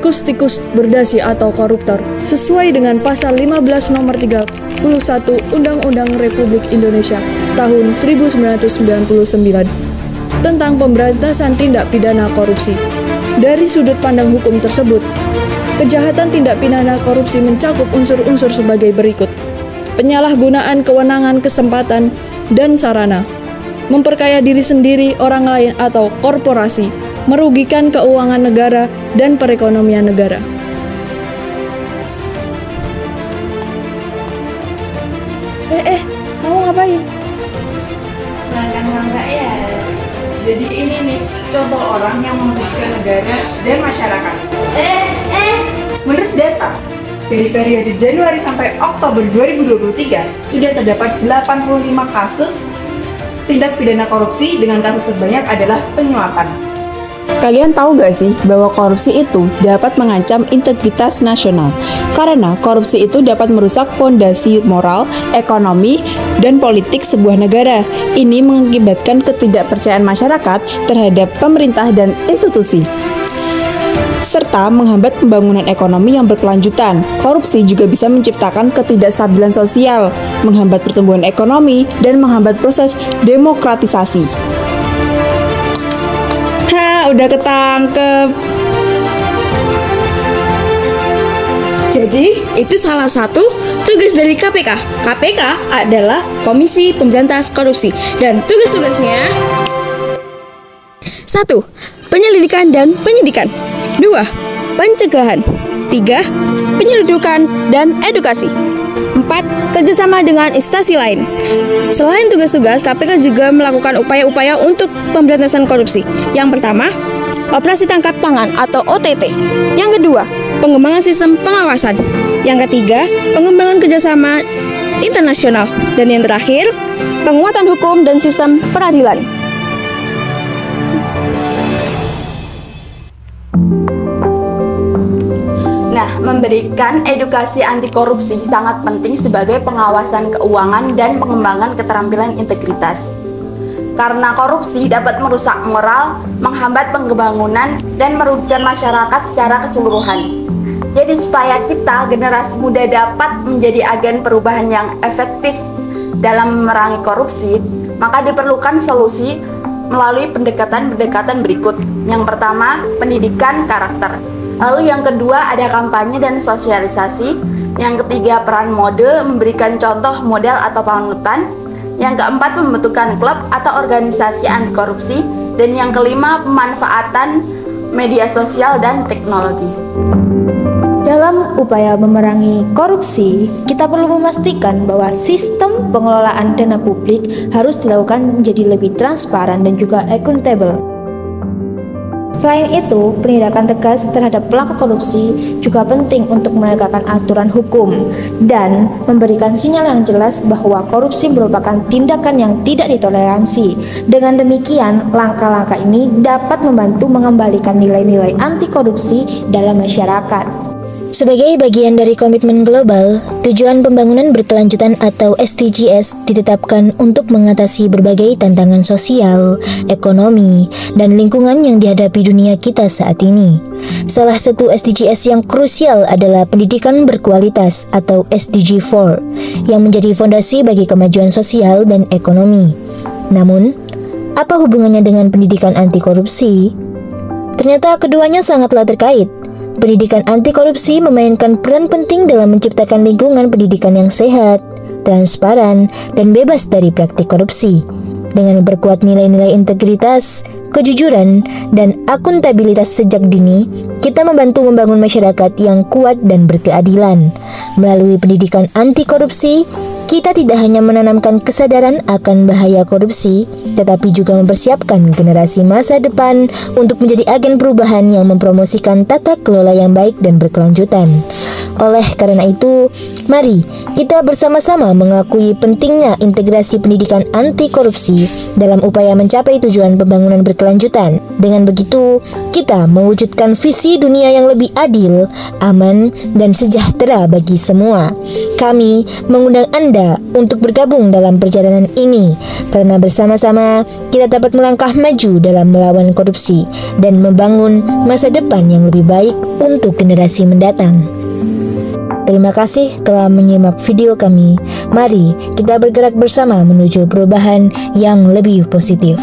tikus-tikus berdasi atau koruptor sesuai dengan pasal 15 nomor 31 Undang-Undang Republik Indonesia tahun 1999 tentang pemberantasan tindak pidana korupsi. Dari sudut pandang hukum tersebut, kejahatan tindak pidana korupsi mencakup unsur-unsur sebagai berikut: penyalahgunaan kewenangan, kesempatan, dan sarana, memperkaya diri sendiri, orang lain, atau korporasi, merugikan keuangan negara dan perekonomian negara. Kamu ngapain? Makan mangga ya. Jadi ini nih contoh orang yang merugikan negara dan masyarakat. Menurut data, dari periode Januari sampai Oktober 2023 sudah terdapat 85 kasus tindak pidana korupsi dengan kasus terbanyak adalah penyuapan. Kalian tahu gak sih bahwa korupsi itu dapat mengancam integritas nasional? Karena korupsi itu dapat merusak fondasi moral, ekonomi, dan politik sebuah negara. Ini mengakibatkan ketidakpercayaan masyarakat terhadap pemerintah dan institusi, serta menghambat pembangunan ekonomi yang berkelanjutan. Korupsi juga bisa menciptakan ketidakstabilan sosial, menghambat pertumbuhan ekonomi, dan menghambat proses demokratisasi. Udah ketangkep. Jadi, itu salah satu tugas dari KPK. KPK adalah Komisi Pemberantas Korupsi. Dan tugas-tugasnya: 1. Penyelidikan dan penyidikan. 2. Pencegahan. 3. Penyelidikan dan edukasi. 4. Kerjasama dengan instansi lain. Selain tugas-tugas, KPK juga melakukan upaya-upaya untuk pemberantasan korupsi. Yang pertama, operasi tangkap tangan atau OTT. Yang kedua, pengembangan sistem pengawasan. Yang ketiga, pengembangan kerjasama internasional. Dan yang terakhir, penguatan hukum dan sistem peradilan. Nah, memberikan edukasi anti korupsi sangat penting sebagai pengawasan keuangan dan pengembangan keterampilan integritas. Karena korupsi dapat merusak moral, menghambat pembangunan, dan merugikan masyarakat secara keseluruhan. Jadi supaya kita, generasi muda, dapat menjadi agen perubahan yang efektif dalam memerangi korupsi, maka diperlukan solusi melalui pendekatan-pendekatan berikut. Yang pertama, pendidikan karakter. Lalu yang kedua ada kampanye dan sosialisasi. Yang ketiga peran mode, memberikan contoh model atau panutan. Yang keempat pembentukan klub atau organisasi anti korupsi. Dan yang kelima pemanfaatan media sosial dan teknologi. Dalam upaya memerangi korupsi, kita perlu memastikan bahwa sistem pengelolaan dana publik harus dilakukan menjadi lebih transparan dan juga akuntabel. Selain itu, penindakan tegas terhadap pelaku korupsi juga penting untuk menegakkan aturan hukum dan memberikan sinyal yang jelas bahwa korupsi merupakan tindakan yang tidak ditoleransi. Dengan demikian, langkah-langkah ini dapat membantu mengembalikan nilai-nilai anti korupsi dalam masyarakat. Sebagai bagian dari komitmen global, tujuan pembangunan berkelanjutan atau SDGs ditetapkan untuk mengatasi berbagai tantangan sosial, ekonomi, dan lingkungan yang dihadapi dunia kita saat ini. Salah satu SDGs yang krusial adalah pendidikan berkualitas atau SDG 4, yang menjadi fondasi bagi kemajuan sosial dan ekonomi. Namun, apa hubungannya dengan pendidikan anti korupsi? Ternyata keduanya sangatlah terkait. Pendidikan anti korupsi memainkan peran penting dalam menciptakan lingkungan pendidikan yang sehat, transparan, dan bebas dari praktik korupsi. Dengan memperkuat nilai-nilai integritas, kejujuran, dan akuntabilitas sejak dini, kita membantu membangun masyarakat yang kuat dan berkeadilan. Melalui pendidikan anti korupsi, kita tidak hanya menanamkan kesadaran akan bahaya korupsi, tetapi juga mempersiapkan generasi masa depan untuk menjadi agen perubahan yang mempromosikan tata kelola yang baik dan berkelanjutan. Oleh karena itu, mari kita bersama-sama mengakui pentingnya integrasi pendidikan anti korupsi dalam upaya mencapai tujuan pembangunan berkelanjutan. Dengan begitu, kita mewujudkan visi dunia yang lebih adil, aman, dan sejahtera bagi semua. Kami mengundang Anda Anda untuk bergabung dalam perjalanan ini, karena bersama-sama kita dapat melangkah maju dalam melawan korupsi dan membangun masa depan yang lebih baik untuk generasi mendatang. Terima kasih telah menyimak video kami. Mari kita bergerak bersama menuju perubahan yang lebih positif.